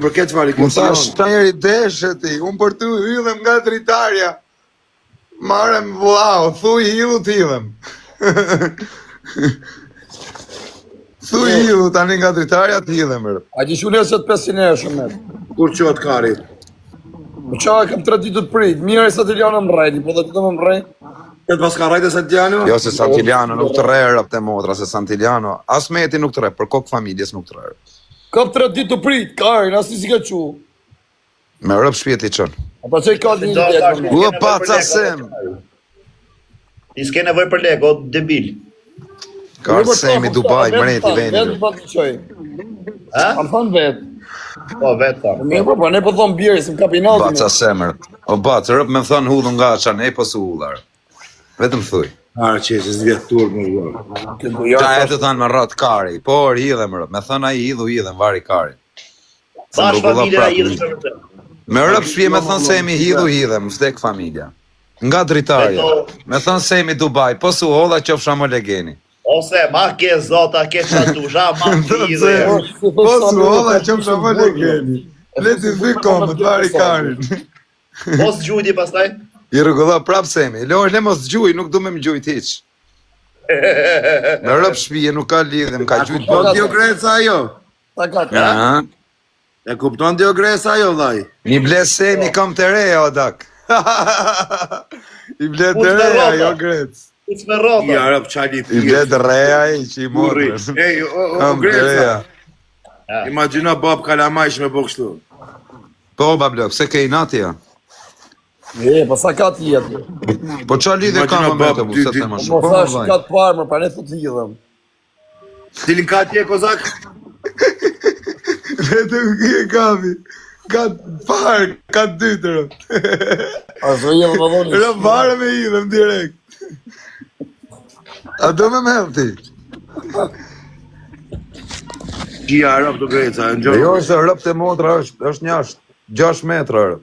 Për këtë çfarë Unë thash njëri deshe ti, unë për ty hylem nga dritarja. Marem vlau, thuj hidhu t'hidhem. Thuj hidhu tani nga dritarja t'hidhem. A që shunë e se të 500 euro shumë net. kur qot kari? Po qa kam 3 ditë të prit, mirë e Santiliano më rrejti, po dhe të më rrejt. Këtë pas ka rajtë e Santiliano? Jo se Santiliano nuk të rrë rëpë të motra, se Santiliano, as meti nuk të rrë, për kokë familjes nuk të rrë. Kam 3 ditë të prit, karin, as si ka qu. Me rëpë shpjeti qënë. A pa që i ka një jetë. U e paca sem. Ti s'ke nevoj për lek, o debil. Ka arë semi Dubai, mreti Vetë vendi. pa të qoj. Ha? Am thonë vetë. Po, vetë ta. Mirë po, ne po thonë bjerë, si më kapinati. Baca semër. O bacë, rëpë me thonë hudhë nga qa, ne po su hullar. Vetëm thuj. Arë që e zvjetë turë më rrë. Qa e të thanë me ratë kari, por hidhem rëpë, me thonë a i hidhem, vari kari. Bash familja i dhe shërë. Me rëpë shpje me thonë se jemi hidhem, vdek familja. Nga dritarja, me thonë se jemi Dubai, po su holla qofsha më legeni. Ose, ma ke zota, ke qatusha, ma ki dhe. Po su holla qofsha më legeni. Leti thy komët, vari karin. Mos gjujti pastaj? I rrugëlla prapë semi, le mos gjuj, nuk du me më gjujt hiq. Në rëpë shpije nuk ka lidhe, më ka gjujt Po t'jo Greca ajo? Ta ka të. Aha. E kupton t'jo Greca ajo, vllai? Një ble semi kam të reja, o dak. I ble të reja, jo grec. Kuc me rota. Ja, rëp qali I ble të reja i që i morë. Ej, o Kam të Greca. reja. Imagina bab kalamajsh me bo kështu. Po, bablok, se ke i natja. E, pa sa ka të jetë. Po qa lidhe ka më me të bu, se të më Po shumë. Po, thash më ka të parë, më pa ne thot lidhem. Cilin ka tje, kozak? Vetëm kje kami. Ka të parë, ka të dytërë. A zë jetë më dhoni. Rë parë me idhem direkt. A do me mërë ti? Gjia rëp të Greca, në E gjohë. jo se rëp të motra është njasht 6 metra rëp.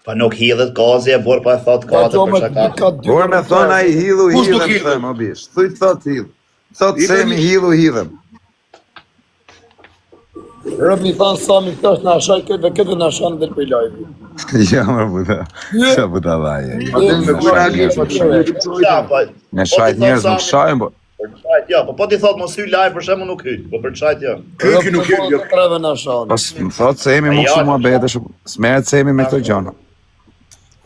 Pa nuk hidhet kazi e borë pa e thot Ka kate që për me shaka. ka dy. Por me thonë a i hidhu Kush nuk hidhem, hidhem? them, o bish. Thuj thot hidhu. Thot Hidhem semi hidhu hidhem. Rëp mi thanë Sami këtash në ashaj, këtë në ashanë dhe për lajvi. Ja, më buda. Qa buda vaje. Ja, pa. Me shajt njerëz nuk shajnë, po. Për qajt, ja, po ti thot mos hy live për shemë nuk hy. Po për qajt, ja. Ky nuk hyr, jo. Treve në ashanë. Pas më thot se jemi më shumë abete, smeret se jemi me këto gjona.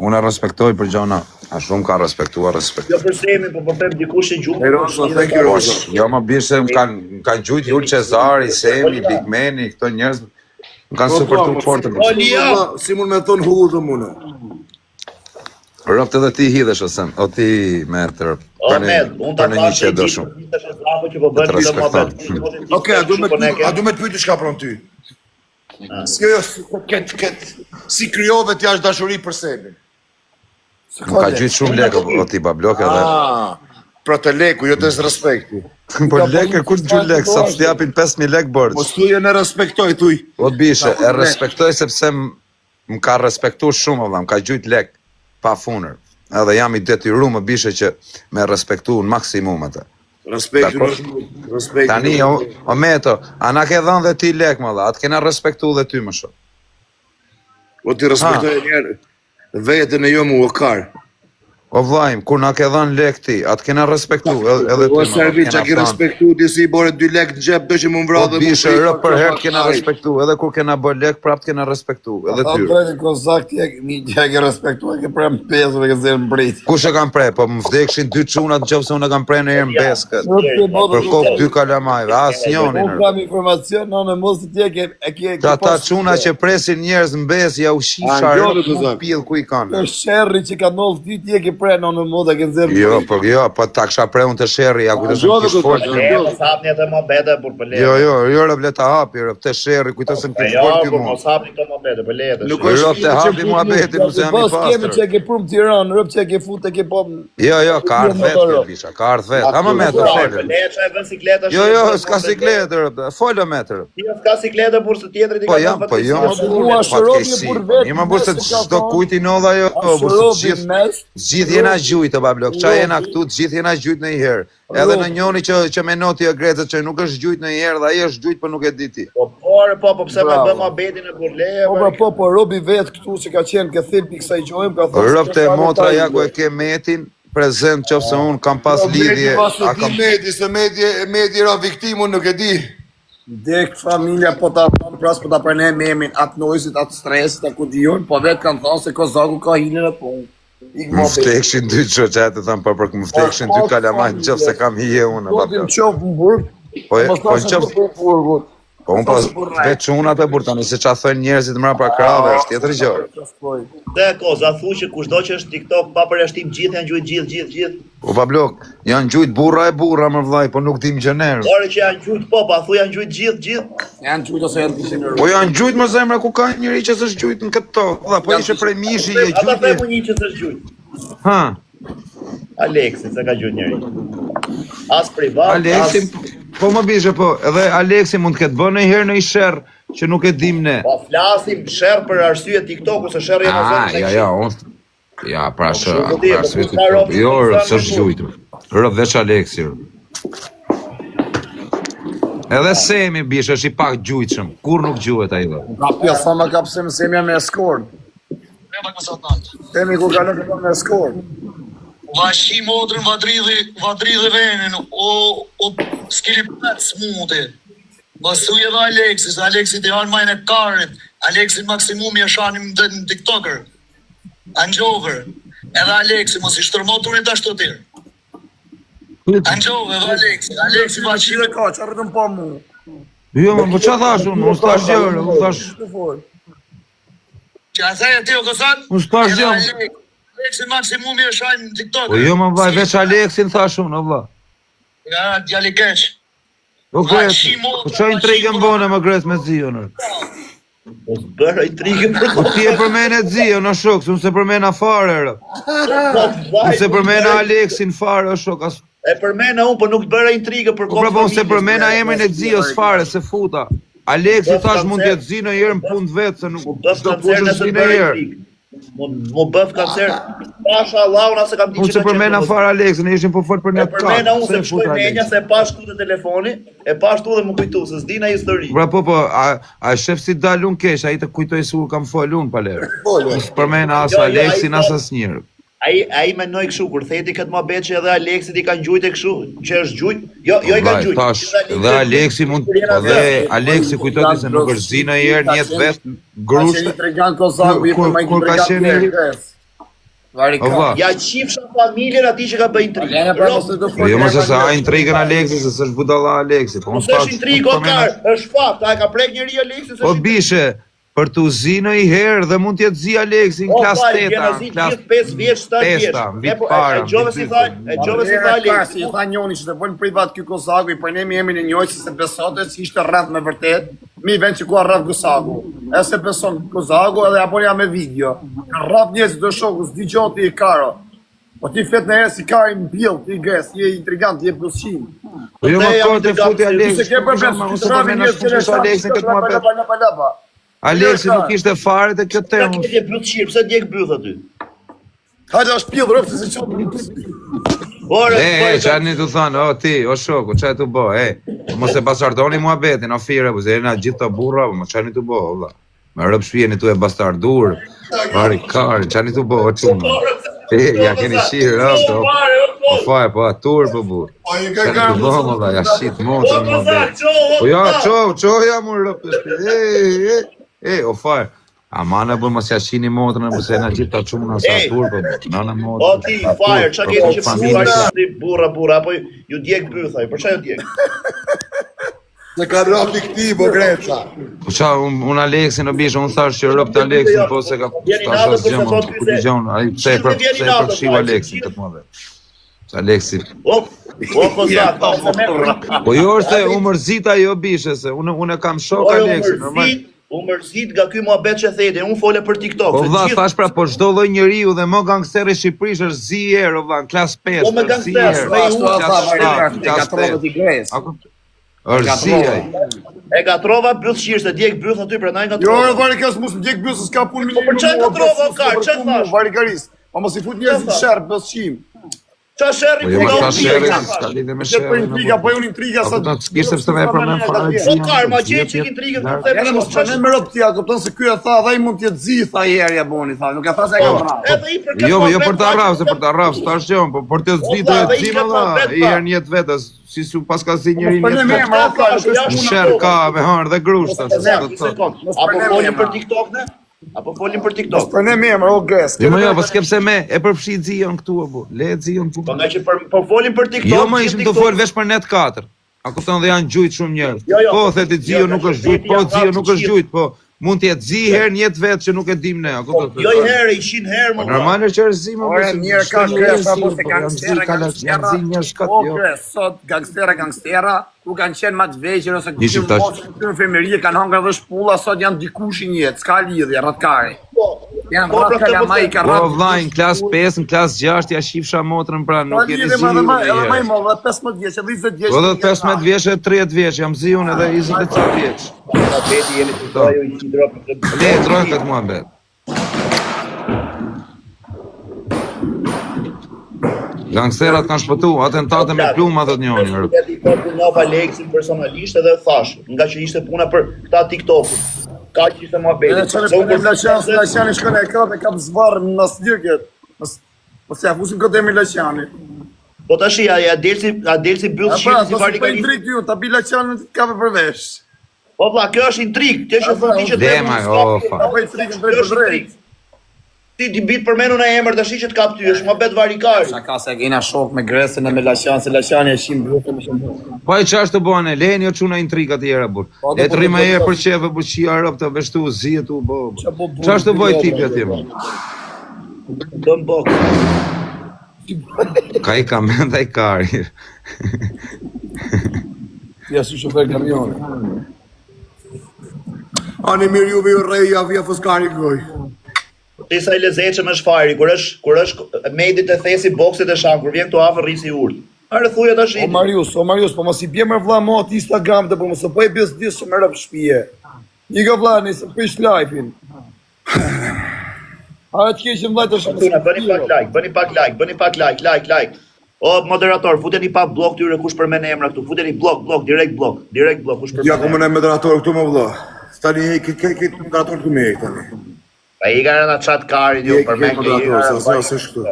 Unë e respektoj për gjona, a shumë ka respektuar respekt. Jo për semi, po për tem dikush i gjumë. E Rosa, thank you Rosa. Jo më bishë se më kanë gjujt Jul Qezari, Semi, Big Meni, këto njerëz më kanë supportu fortë. Si mund me thonë hudhë mune? Rëpt edhe ti hidhesh ose o ti me të rëpt. O, med, unë ta Për në një që e do shumë. që po bërë Të një respekton. Okej, a du me të pyty shka pron ty. Si kryove t'ja është dashuri për sebi? Më ka gjujt shumë lekë o ti bablok edhe. Pra të leku, jo të respekti. Po lekë, kur të gjujt lekë, sa të japin 5.000 lekë borç. Mos thuj e në respektoj, thuj. O të bishe, e respektoj sepse më ka respektu shumë, më ka gjujt lekë pa funër. Edhe jam i detyru më bishe që me respektu në maksimum atë. Respekti Dakor. respekti. Tani, o Meto, a na ke dhënë dhe ti lekë më dha, atë kena respektu dhe ty më shumë. O ti respektoj e njerë. Vetën e jo mu o karë. O vllajm, kur na ke dhënë lek ti, atë kena respektu, edhe ty. O servi që ki respektu, ti si i bore 2 lek në gjep, do që më mbra Po dhe bishe rë për herë kena respektu, edhe kur kena bë lek, prapë kena respektu, edhe Ta ty. drejtë kozak ti e ke respektuar, ke prem pesë dhe ke zirë në brit. Kush e kam pre, po më vdekshin 2 çuna të qofse unë e kam pre në herë në beskët. Për kokë 2 kalamajve, as njonin. Unë kam informacion, në në mos të tje e ke... Ata çuna që presin njerëz në besë, ja ushisha rë, pill ku i kanë. Është sherri që ka ndodhë ti tje ke pre në në mod e ke zirë në Jo, po ta kisha pre unë të sherri, ja kujtës në kish fort. Ne mos hapni atë më bete për për leje. Jo, rë ble ta hapi, rë, të sherri, kujtës në kish Jo, fort ju po mu. mos hapni këto më bete për leje. Nuk Rë, të hapi mua beti, mu se jam i Pas kemi pastër. që e ke prum Tiranë, rëp që e ke fut e ke po... Jo, ka ardhë vetë kjo bisha, ka ardhë vetë. Ama me të Për folë. leje që e vën sikleta. Jo, s'ka sikletë, rëpë, folë me të rëpë. Ti s'ka sikleta por së tjetrit i Po jam, po jo, Mua shërobi patkesi. për vetë, Një më burë se mes, çdo kujt i nodha jo, burë se Shërobi mes, gjithë gjithë jena gjujtë, bablok, qa jena këtu, të gjithë jena gjujtë në i herë. Edhe në njoni që me noti e Grecët që nuk është gjujtë në i herë, dhe ai është gjujtë për nuk e di ti. Po, pse me bëm abetin e burleje? Po, Robi vetë këtu që ka qenë këthim për kësa i gjojmë, ka thënë... Rob të motra ja ku e ke metin, prezent qofse unë kam pas lidhje... Medi era viktimu nuk e di. Dek familja po ta thonë pras po ta përnej me emin atë nojzit, atë stresit, atë ku dijon, po vetë kanë thonë se Kozaku ka hinën e punë. Më vdekshin dy qoqatë të thamë për më vdekshin dy kalamaj në qëfë se kam hije unë. Po t'im qofë më burg, Po në qëfë... Po unë pas veç unë atë burg, tani se qa thënë njerëzit mëra pra krave, është tjetër gjë. Dhe Koza, thu që kushdo që është TikTok, pa përjashtim gjithë janë gjujt gjithë. Po pa blok, janë gjujt burra e burra më vllai, po nuk dim gjenerë. Ore që janë gjujt pa thu janë gjujt gjithë. Janë gjujt ose janë kishin në Po janë gjujt më zemra ku ka njëri që s'është gjujt në këtë tokë. Valla, po ishe prej mishi e Ata gjujt. themu një që s'është gjujt. Ha, Aleksin, se ka gjujt njëri. As privat, Aleksin, po më bishe po, edhe Aleksi mund të ketë bënë një herë në i sherrë që nuk e dim ne. Po flasim shërë për arsye TikTok ose shërë e në Ja, unë... Ja, pra arsye TikTok. Jo, s'është gjujt. Rëv veç Aleksi. Edhe Semi bishe është i pak gjujtshëm. Kur nuk gjuhet ai dhe. Ka pja sa ma ka pëse më Semja me eskort. Semi ku ka në këtë me eskort. Vashi motrën vadridhe venin, o s'kili pët smuti. Basuj edhe Aleksit e hanë majnë e karit, Aleksit maksimumi e shanim në TikToker. Angjover, edhe Aleksit, mos i shtërmotur e ashtë të tërë. Angjover edhe Aleksit vashi. Qire ka, që rrëtëm pa mu. Jo, po qa thash unë? Unë s'tash gjërë, unë thash... Që a thaj e ti o kësat? Unë s'tash gjërë. Aleksit maksimumi e shanim në TikToker. Po jo më vaj, veç Aleksin thash unë, o vla. Ja, djali keq. O Gret, po qa intrigën bëne më Gret me Zion? Po s'bërë intrigën për Po ti e përmene Zion, o shok, unë se përmena fare, rë. Unë se përmena Aleksin fare, o shok. E përmena unë, po nuk të bëra intrigë për Po pra, unë se përmena emrin e Zios fare, se futa. Aleksi thash mund t'jetë zi në herë në punë të vetë, se nuk çdo kush është zi në herë. Mu bëf kancer, pasha Allah, unë se kam di që Unë se përmena fare Aleksin, ne ishim po fort për një të përmena unë se të shkoj menja, se pa shtu të telefoni, e pa shtu dhe më kujtu, se s'dina histori. Pra po, a shef si dal unë kesh, a i të kujtoj su kam fol unë palerë. Së përmena as Aleksin, as as njërë. Ai mendoj kështu, kur theti këtë mohabet që edhe Aleksit i kanë gjujt e kështu, që është gjujt, jo i kanë gjujt. Tash, dhe Aleksi mund, dhe Aleksi kujtoti se nuk është zi në herë njët vetë, grusht, kur ka qenë ja qifsha familjen ati që ka bëj intrigë. Jo më se sa intrigën Aleksi, se së është budalla Aleksi. Po është intrigë, o kar, është fakt, a ka prek njëri Aleksi. Po bishe, për të zi në i herë dhe mund t'jetë zi Aleksi në klas 8, në klas 5 vjeç, 7 vjeç. Vit para, e gjove si tha Aleksi. I tha njoni që të bënë privat kjo Kozaku, i përnemi emin e njoj që se besote që ishte rrëth me vërtet, mi vend që ku a rrëth Kozaku. E se beson Kozaku edhe apo ja me video. Ka rrëth njësë do shoku, s'di gjoti i karo. Po ti fet në herë si kari më pjell, ti gres, je intrigant, je plusin. Po jo më kohë të futi Aleksi, Aleksi nuk ishte fare të kjo Ka temë. këtë byth qirë, pëse djek byth aty? Hajde është pjell, rëpë se që Qani të thanë, o ti, o shoku, qaj të bo, mos e bastardoni muhabetin, o fire, po zërina gjithë të burra, po qani të bo, valla. Me rëpë shpijeni tu e bastardur, pari kari, qani të bo, o qumë. Ja keni shirë, rëpë, o faj, po atur, po burë. Qani të bo, valla, ja shqitë motrën muhabet. Po ja, qo, ja mu rëpë, o faj. Amana bërë mos ja shini motrën, përse na gjithë të qumë në atur, po nëna motrën. O ti, fire, qa keni që burra, apo ju djek bythaj, për qa ju djek? Se ka rëpi këti, bo Greca. Po qa, unë Aleksin në bishë, unë thash që rëpë të Aleksin, po se ka tash asë gjëma, ku t'i gjonë, a i pse e përkëshiu Aleksin këtë më dhe. Se Aleksi... O, Kozak, po jo është se u mërzita jo bishë, se unë kam shok Aleksin, normal. U mërzit nga ky muhabet që thete, unë fole për TikTok. Po vlla, thash pra, po çdo lloj njeriu dhe më gangsteri Shqipërish është zi herë, o vlla, në klas 5. Po me gangster, Është zi ai. e gatrova byth qirë, se djek byth aty, prandaj Jo, gatrova. vari kas mos më djek bjusë, s'ka punë Po për çfarë gatrova, o kar, çfarë thash? Vari karis. Po mos i fut njerëzit në sherr pëlqim. Qa sherri Po jo më ta sherri, s'ka lidhje me Që po sherrin. intriga, po unë intriga sa. Po të s'kishte pse më e përmend fare Po Zion. kar, ma që që intrigën, të them Ja mos çanë më rob ti, kupton se ky e tha, dhe ai mund të jetë zi tha herë ja boni tha, nuk e tha se e ka vrarë. Edhe i për Jo, jo për ta rraf, se për ta rraf, s'tash jo, po për të zbritur e zi më dha, i herë një jetë si su pas ka zi njëri një vetë. Në sherr ka me harë dhe grush tash. Apo folim për TikTok ne? Apo folim për TikTok? Po ne më emër o gres. Jo, jo, po s'ke pse me, e përfshi Zion këtu apo. Le Zion këtu. Po nga që po folim për TikTok. Jo, më ishim të fol veç për net 4. A kupton dhe janë gjujt shumë njerëz. Jo, jo. Po theti Zio nuk është gjujt, po Zio nuk është gjujt, po mund të jetë zi herë një vetë që nuk e dim ne, a kupton? Jo i herë, i 100 herë më. Normale që është zi më. Ore mirë ka gres apo se gangstera janë zi njerëz kat O jo. gres, sot gangstera, ku kanë qenë më të vegjël ose Ishim tash. në infirmeri kanë hëngur dhe shpulla, sot janë dikush i njëjtë, s'ka lidhje, rratkari. Janë rrat kalamaj ka Po rrat. vllai, në klas 5, në klas 6 ja shifsha motrën pra nuk jeni Lidhje zi. më edhe më më 15 vjeç, 20 vjeç. Po do 15 vjeç e 30 vjeç, jam zi unë edhe 20 vjeç. Beti jeni të doju i drop. Le drojnë këtë muhabet. Gangsterat kanë shpëtu, atentate me pluma thot njëri. Beti po punova Aleksin personalisht edhe thash, nga që ishte puna për këta TikTok-ut. Ka që ishte më Edhe beti. çfarë po Laçani shkon e ka kam zvarr në sdirket. Po se afusim këtë Emir Laçani. Po tash ja delsi byll Pra, shirë si do të vari bëj kali. drejt ju, ta bi Laçanin të ka përvesh. Po vlla, kjo është intrig. Ti që thonë ti që Dema, ofa. Ta bëj trikën drejt për drejt. Ti di bit përmenu në emër tash që të kap ty, është më bet varikar. Sa ka se kena shok me Gresën e me Laçan, se Laçani e shim brutën me shumë. Po e çfarë të bëne? Leni o çuna intriga të tjera bur. E të rrimë herë për çeve buçi arab të veshtu zi tu bo. Çfarë të bëj tipi atje? Don bok. Ka i kamenda i kari. Ti ashtu shofer kamioni. Ani mirë juve ju rreja via Foskari goj. Ti sa i lezetshëm është fari, kur është medit e thesi bokset e sham, kur vjen këtu afër rrisi urt. Are thuja tash. O Marius, po mos i bje më vlla mo atë Instagram të po mos e bëj biznes me rrap shtëpie. Një ka vlla nëse pish live-in. A të keqëm vlla tash. Bëni pak like. O moderator, futeni pa blok tyre kush përmend emra këtu. Futeni blok, direkt blok kush përmend. Ja ku më në moderator këtu më vëlla. Tani ke moderator këtu me tani. Pa i kanë ata chat karin ju përmend moderator, se këtu.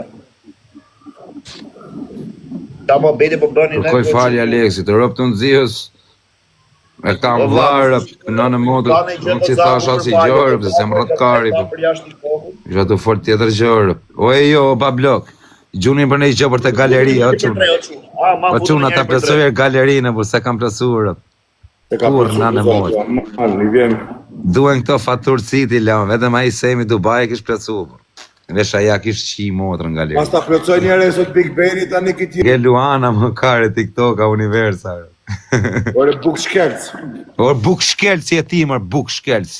Ta mo bete po bëni ne. Kërkoj falje Aleksit, të rëp të nëzijës. E kam vlarë, në modër, nuk që thash atë si gjërëp, se sem rëtë kari. Isha të fort tjetër gjërëp. O e jo, pa blok. Gjunin për ne i gjë për të galeria, o qunë. O qunë, ata plësojër galerinë, për se kam plësurë. Kur në në modë. Duen këto faturësit i lamë, vetëm a i semi Dubai kish plësu. Vesha ja kish qi modrën galeri. Pas ta plëcoj njëre e sot Big Beni tani këti. Ge Luana më kare TikTok-a Universa. Ore buk shkelc. Or buk shkelc si e timër, buk shkelc.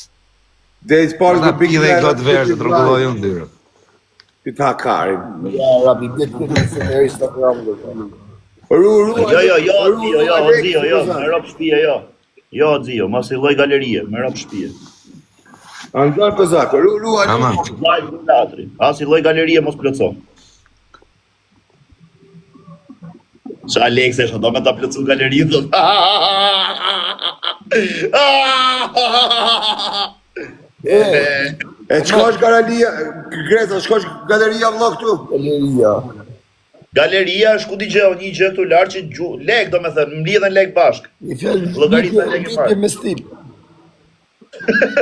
Dhe i spari Ta të Big pi dhe i gotë verë, të rëgulloj unë dyrë. Ti ta karin. Ja, rapi ditë këtë se Instagram do. Jo, Zio, me rop shtëpia, jo. Jo, Zio, mos i lloj galerie, me rop shtëpia. Angar kozak, Aman. Live në teatri. As i lloj galerie mos plotso. Sa Alex është do me ta plotsu galerinë do. E çkosh galeria, Greta, çkosh galeria vëlla këtu. Galeria. Galeria është ku di gjë, një gjë këtu lart që lek domethënë, mbledhen lek bashk. I fjalë Llogaritën e ke fare. me stil.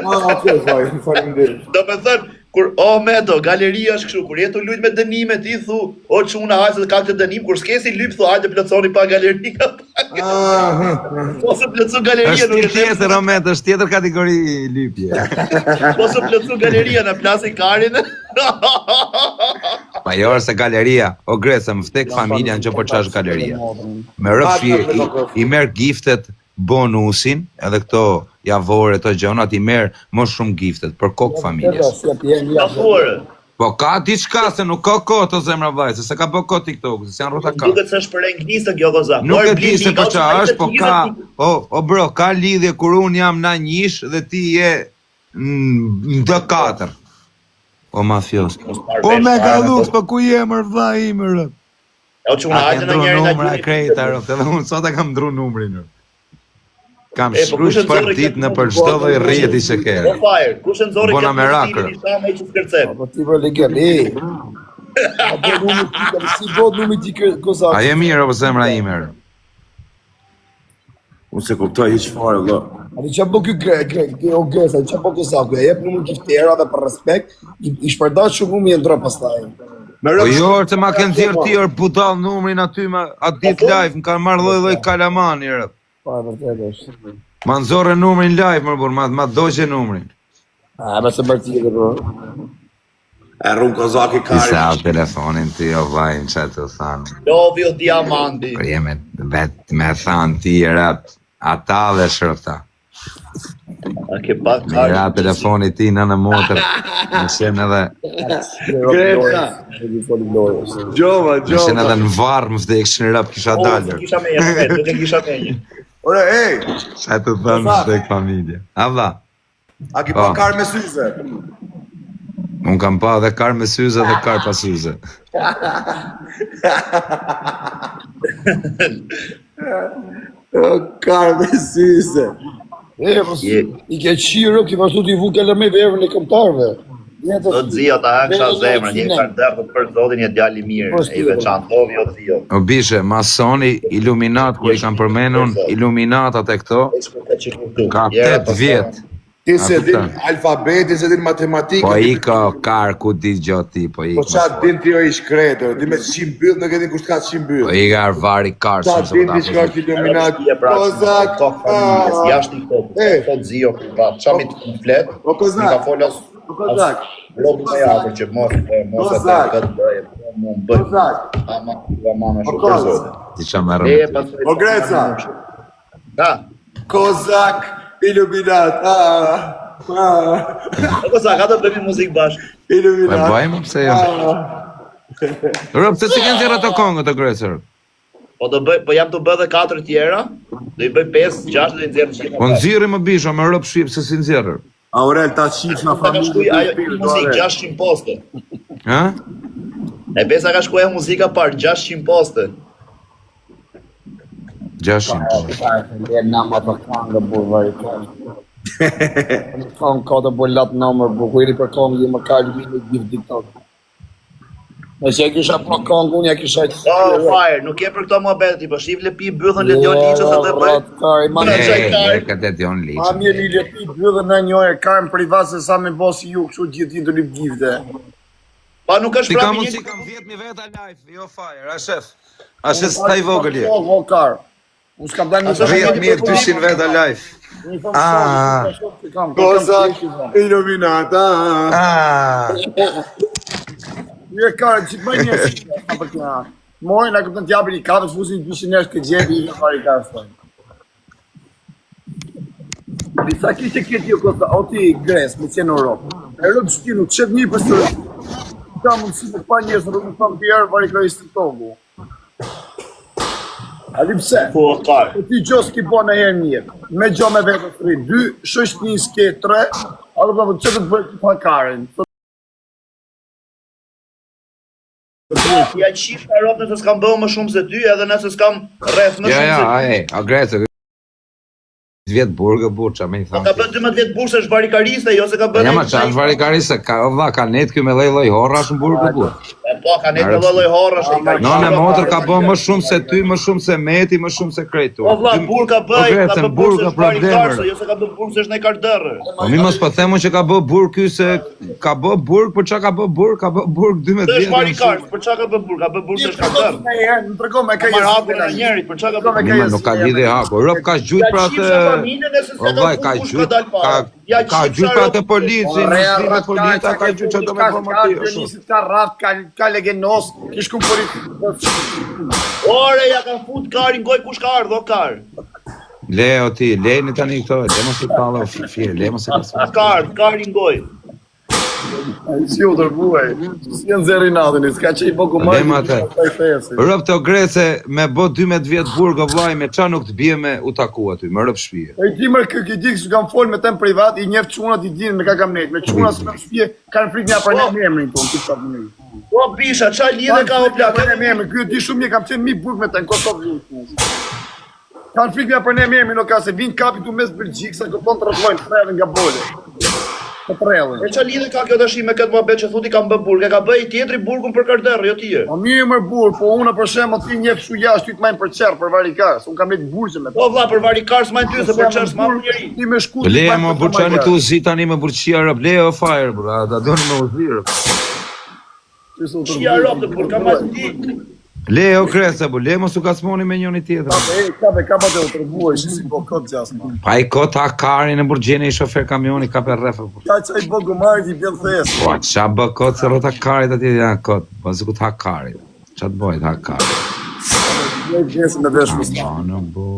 Okej, faleminderit. Domethënë, kur Meto, galeria është kështu, kur jetu lut me dënime ti thu, o çuna hajse ka këtë dënim, kur s'kesi lyp thu hajde plotsoni pa galeri ka. Ose plotsu galeria Është nuk tjetër, Romet, është tjetër kategori lypje. Ose plotsu galeria në plasi karin. Pa jo se galeria, o Gresa, më vtek familja në që po qash galeria. Me rëfshi, i merë giftet bonusin, edhe këto javore, të gjonat, i merë më shumë giftet, për kokë familjes. Po ka diçka se nuk ka kohë të zemra vajse, se ka bë kohë TikTok, se janë rrota ka. Duket se është për englistë kjo goza. Nuk e di se për qa është, po ka, o bro, ka lidhje kur unë jam na njish dhe ti je në D4. O mafios. O me Gallux, po ku je mër vlla im rë? E o që unë hajtë në njëri nga numra krejta rë, edhe unë sot e kam ndru numrin rë. Kam shkruaj për ditë në për çdo lloj rrjeti që ke. O fire, kush e nxorri Bona me rakër. Me që skërcet. Po ti vë legel, A do numri si do numri ti Kozak. A je mirë apo zemra ime rë? Unë se kuptoj hiç fare vëlla. Ani çfarë bë ky o Gesa, çfarë bë Kozak? E jep numrin kiftera dhe për respekt, i shpërndaj shumë më ndro pastaj. Po jo, të ma kënë thirë ti orë budall numrin aty atë ditë live, më kanë marrë lloj kalamani rë. Po vërtet është. Ma nëzore numrin live më burr, ma doqe numrin. Më se bërë ti bro. E rrun Kozaki ka. Isa o telefonin ti o vajnë që të thanë. Lovio diamanti. Për jeme vetë me thanë ti rap, ata dhe shërta. A ke pak Mira telefoni ti në motër, në shenë edhe... Greta. Gjova. Në shenë edhe në varë më vdekshin rap kisha dalër. Kisha me një, do të kisha me një. Ore, ej, Qa të thënë vdek familje. A vla, a ki pa karë me syze? unë kam pa dhe karë me syze dhe karë pa syze. Karë me syze. I ke qiro, ki pashtu t'i vu keleme verën e këmtarve. Do të zio ta haksha zemrën, një kardar për zotin një djali mirë, i veçantë, Lovio zio. O bishe, masoni, iluminat, kur i kam përmenun, iluminatat e këto, ka 8 vjetë. Ti se din alfabeti, se din matematikë. Po i ka karë ku di gjoti, po i Po qa din ti o ish kredo, di me qim byll, nuk e din kusht ka qim Po byll. i ka arvari karë, Qa shumë din ti qka është iluminat, Kozak, Jashtë i kokë, thot zio këva, qami të komplet, O Kozak. mi ka folas, Kozak, robu me japër që mos e të këtë bëjë, mu më bëjë, Kozak, ama shumë për Kozak. zotin. ti qa më rëmë. O Greca, Da, Kozak, iluminat, o Kozak, ka të bëjmë muzikë bashkë. Po e iluminat. bajmë, pse jo? Rëmë, pse si kënë zirë ato kongë të gresër? Po jam të bëjë dhe 4 tjera, do i bëj 5, 6 dhe i nxjerë qika. Po nëzirë më bisha, me rëpë shqipë se si nëzirë. Aurel, ta qif në Ta ka shkuj familje. ajo muzikë 600 poste. Ha? E besa ka shkuj ajo muzika parë 600 poste. 600. Je nama të kongë burvari kongë. Kongë ka të bolat nëmër, bukuiri për kongë, je më ka lëmini gjithë diktatë. Nëse e kisha pa kongë, unë ja kisha Oh, fire, nuk je për këto muhabeti, po shif le pi bythën le djo liqës dhe të bëj. Kari, ma E, këtë e dion Ma liqë. mirë i leti byllën në njojë, karë në privat se sa me bosi ju, kështu gjithë ti të lip gifte. Pa nuk është Ti ka prapi mundë si një... kam 10.000 veta live, jo fire, a shef. A shef s'ta i vogël je. O, karë. Unë s'kam dalë në 10.200 veta live. Kozak, iluminat, Mirë karë, që të bëjnë njësë. Mojnë, në këpëtën t'japin i kafe, s'fusin 200 nërës këtë gjepi, i në pari karë stojnë. Disa ki që këtë jo këta, o ti Gres, me qenë Europë. E rëpë shkinu, qëtë një për së ka mundësi të pa njësë, rëpë në famë tjerë, pari kërë i së të togu. Ali pse? Po, karë. Po ti gjo s'ki po në herë mirë, me gjo me vetë të 3, 2, shështë një s'ke 3, a do të që të bëjë të pa karen. Ja qif ka rotë nëse s'kam bëhu më shumë se 2, edhe nëse s'kam rreth më Ja, shumë ja, se 2. aje, a grece. Vjetë burgë, burë, qa me i Ka thamë. bën 12 vjetë burë se është barikariste, jo se ka bën... Ja ma qa është varikarisë, ka vla, ka net kjo me lej horra është në burgë burë. Po, ka ne të lëlloj horrash, i ka No, në motër ka bën më shumë se ty, më shumë se meti, më shumë se krejtu. Po, vla, burë ka bëj, ka Grece, bën burë burë se ka është barikarse, problemër. jo se ka bën burë se është në kardërë. Po mi mos po themu që ka bë burg ky se ka bë burg, por çka ka bë burg? Ka bë burg 12 Se është vjetë. barikars, për çka ka bën burë? Ka bën burë se është kardërë. Në tërko me ka Marr hapur në njerit, për çka ka bën burë? Mima nuk ka lidhje hako. Rop ka gjujt për atë. O vaj, ka gjujt. Ka gjujt për atë policin, në polita ka gjujt që do me informativ. Nisit ka raft, ka legenos, kish ku politik. Ore, ja ka fut karin goj kush ka ardhë, o kar. Leo ti, lejni tani këto, le mos të palla fire, le mos e kasë. Karin goj. Si u dërguaj, si janë zeri natën, s'ka që I boku marrë. Lema atë. Rëp të grece me bo 12 vjetë burgo vlaj me qa nuk të bje me u taku aty, me rëp shpije. E ti mërë kë di që kam folë me tem privat, I njef qunat I dinë me ka kam nejtë, me qunat së me shpije, kanë frikë një për me emrin tonë, ti pak një. Po bisha, qa lidhe ka o plak? Për me emrin, kjo di shumë një kam qenë mi burg me te në Kosovë vinë. Kanë frikë një për me emrin, no ka se vinë kapi tu mes Belgjikë, sa këton të rëzlojnë trevin nga bole. Të trevin. E qa lidhe ka kjo dëshi me këtë muhabet që thuti kam bë burg, e ka bëj tjetri burgun për karderë, jo tije. Po mirë mër burg, po unë për shemë ti njef shu jashtë ty të majnë për qerë, për varikarës, unë kam nejtë burgjë me ta. Po vlla, për varikarës majnë ty, se për qërës ma për njeri. Ti me shku Le mo burçani tu zi tani me burçia rëp, le o fire bro, da doni me uzi rëp. Qia rop të burg, ka ma ti. Le o kresa bu, le mos u kasmoni me njëri tjetër. Ka pa të tërbuaj, si po këtë gjasma. Pa I kot hakarin e burgjeni I shofer kamioni ka për refa. Ka që I bogu marrë I bjën thesë. Po, qa bë kot se rot hakarit atje janë kot, po zë kut hakarit. Qa të bojt hakarit? Ne gjesë me vesh më Ma në bo.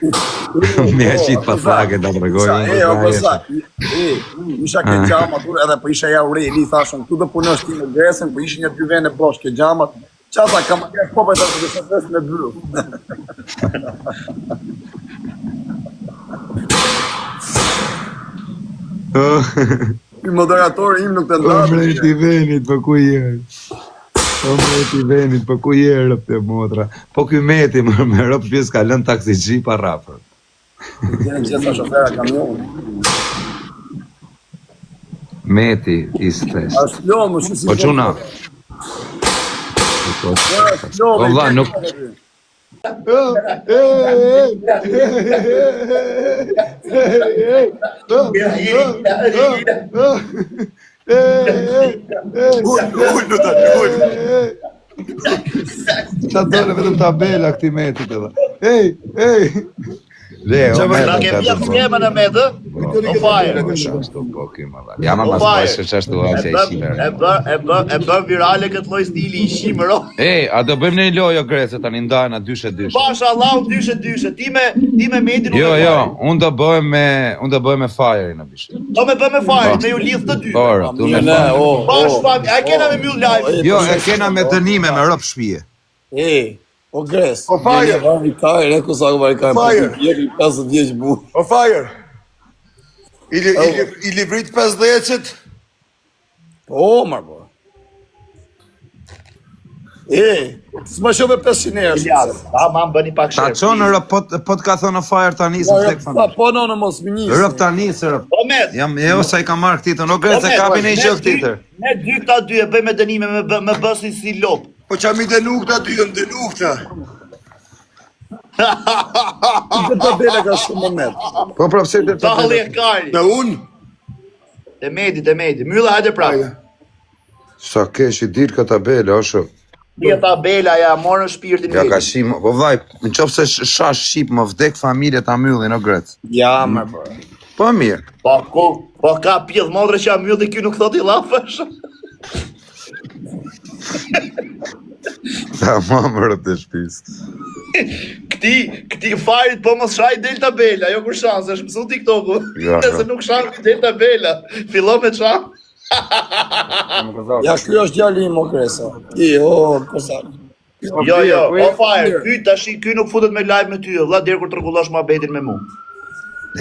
Me e qitë pasake da përgojnë. o pasak. Isha ke gjamat, edhe po isha ja ure, li thashën, tu do punësh ti me gresën, po ishin një dy vene bosh ke gjamat. Qata, kam e popaj të të të të me blu. I moderatori im nuk të Po ndatë. mrejti venit, po ku jerë. Po mrejti venit, po ku jerë rëp të motra. Po kuj meti më me rëp pjesë ka lën taksi gjipa rapër. Gjenë gjitha shofera kamion. Meti, I stres. A shlomë, shu si... Po quna. Po vla, nuk... Qa dole vetëm tabela këti metit edhe. Ej! Le, o Na ke vjen skema në medë, o fire. Ja ma mas bashkë që është duha që I shime. E bën virale këtë lloj stili I shime, ro. Ej, a do bëjmë një lojë o Grece tani ndajna dyshe. Pasha Allah, dyshe. Ti me Medin. Jo, unë do bëj me fire në bishë. Do me bë me fire, me ju lidh të dy. Orë, tu me fire. Bash pak, a kena me mjull live. Jo, e kena me dënime me rëp shpije. O gres. O fire. Varikaj, ku sa varikaj. Fire. Jeri 50 vjeç bu. O fire. I livrit 50-qët? Po, marë po. S'ma shove 500 njerë. Ta ma më bëni pak Ta shërë. qonë rëp, po të ka thonë në fire ta nisë në tek familë. Po, no, mos më njësë. Rëp ta nisë, rëp. Po med. Jam, jo, sa I ka marrë këtitën. O Grece, kapi në I gjë këtitër. Ne dy këta dy e bëjmë dënime me bësin si lop. Po qa mi dënu këta dy, jënë dënu këta. Këtë tabela ka shumë moment. Po prapse të Talli e kari. Në unë? Te Medi. Mylla, hajde prapë. Sa kesh I dirë ka tabela, o shok. Një tabela, ja morën shpirtin Ja ka Medi. shim, po vllaj, në qofë se shash shqip më vdek familje ta myllin, o Grece. Ja, marë po. Po mirë. Po ka pjedh modre që a mylli ky nuk thot I lafësh. Ta mamë rëp të shpis. Këti farit po mos shaj del tabela, jo kur shanse, është mësu TikToku. Ja, Nëse nuk shan del tabela, fillon me çan. Ja, ky është djali im o Gresa. Kosak. Jo, o fire, ky nuk futet me live me ty, vlla deri kur tregullosh mohabetin me mua.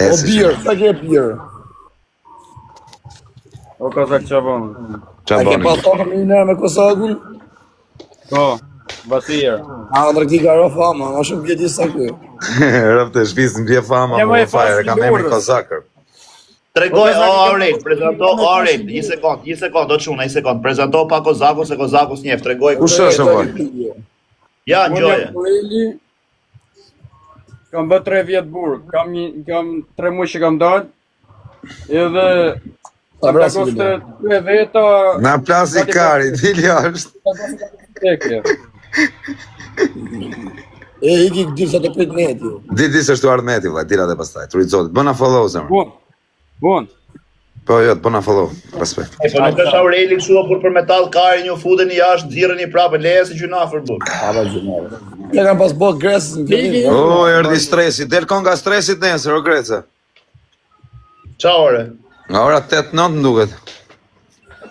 O birë, sa ke birë? O Kozak qa bon? Qa A ke bani? pasur me një me Kosakun? Po, Basir. A, ndërki ka rë fama, ma shumë vjeti sa ky. Rëp të shpis në bje fama, Ja, më ma e fajre, kam emri Lurës. Kozakër. Tregoj, Aurel, prezanto Aurel, një sekond, do të shuna, një sekond. Prezanto pa Kozaku, se Kozaku s'njef, tregoj. Kush është o vaj? Ja, Unë ngjoje. jam Kureli, kam bë 3 vjet burg, kam 3 muaj që kam dalë, edhe Ta vrasi koste Vili. 2 veta, Na plasi kari, dili është. tekje. Iki këtë sa të prit neti. Di se shtu ardhë meti, vllaj, dila dhe pastaj. Turit zotit, bëna follow, zemër. Bon, Po, jo, të bëna follow, respekt. Po nuk është Aureli kështu kur për metall kari një futeni jashtë, nxirreni prapë, leje se gjuna afër buk. Aba gjinare. Ne kam pas bot Gresës në fillim. O, erdi stresi, del kon nga stresit nesër, o Grece. Ciao ore. Nga ora 8-9 më duket.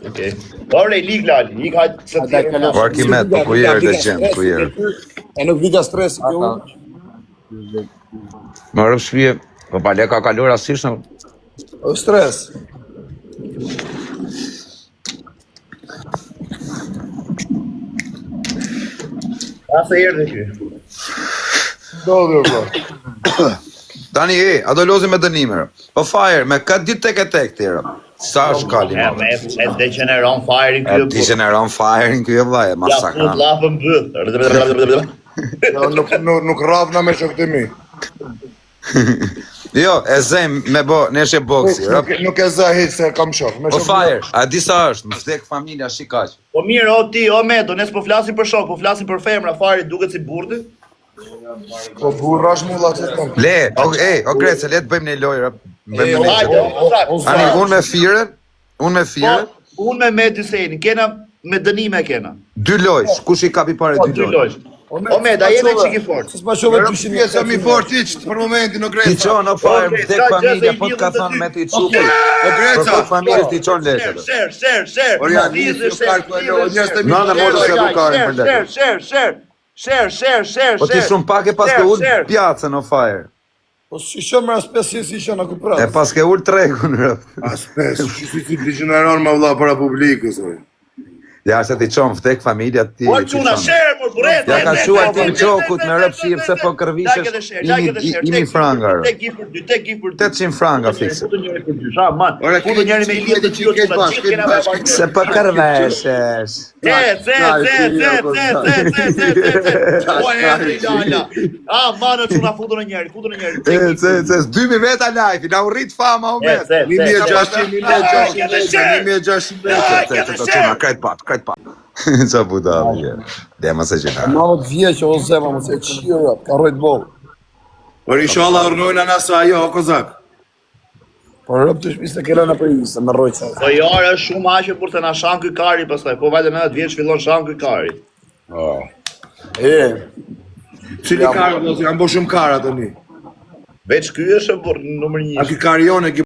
Okej. Ore, lik Lali, lik hajt se Ata e kalon. Po Arkimet, po ku jere dhe gjem, ku jere. E nuk vika stres kjo. Më rëpë shpije, po pale ka kalur asisht në... O stres. Asa erdhe ky. Dodhur po. Tani a do lozi me dënime. Po fire, me këtë ditë tek e tek tjera. Sa është kali, E me degeneron firing e ky. ti që në ron firing kjo vlla, e Ja fut masakran. lafën bëth. Nuk rrafna me shokët e mi. Jo, e zem me bo, neshe boksi, rëp. Nuk e za hiç se kam shok. Po fire, a di sa është, më vdek familja shikaq. Po mirë, o ti, o Medo, nes po flasim për shok, po flasim për femra, fari duket si burdi. Po burrash mulla se kam. Le, o Grece, le të bëjmë një lojë, rëp. Bëjmë një Hajde, lojë. Ani, unë me firen, unë me Med Hysejnin, kena me dënime kena. 2 lojë, kush i kapi pare Po 2 dy lojë. lojë. O Med, a jemi çik i fort. S'ma shove 200 Pjesa mi fort iç për momentin o Ti Greca. qon, o fire, Okej, vdek sa familja, gjëse i po të ka lidhën të thonë dy. me ti çupi. O Për Greca. këtë familjes ti qon Share, lekët. share. Orian, Lidhë, nisë share, karku e lo, lidhë, njerëz të share. mi. Në modo se bukarin për lekët. Share. Po ti shumë pak e pas ke ullë pjacën, o fire. Po shishëm me aspesi si shën aku E prat. pas ke ullë tregun, rëp. Aspes, si degeneron ma vlla para publikës. oj. Ja, se ti qon, vdek familja ti. Po ti çuna, qon. share, por burret. Ja ka shuar ti në qokut në rëp shqip se po kërvishesh imi franga, rëp. Tek gifur, 800 franga fikse. Futu njëri për dy, ha, man. Ora, Futu njëri me i lidhë të këtë bashkë, këtë bashkë. Se po kërveshesh. Po e Lala. Ah, mano çuna futu në njëri. Se 2000 veta live, na u rrit fama o vet. 1600, 1600. Krejt pat. Qa puta, dhe më se që ka. Ma të vjeqë o zema, më se qira, ka rrejt bol. Por inshallah urnojnë anasa ajo, o kozak. Por rëp të shpis të kera në për se me rrojt sa. Po jara është shumë aqe kur të na shan ky kari pastaj. Po vajte 90 vjeç fillon shan ky kari. Cili karë, janë bo shumë kara të një. Veç ky është numër 1. A ki karion e ki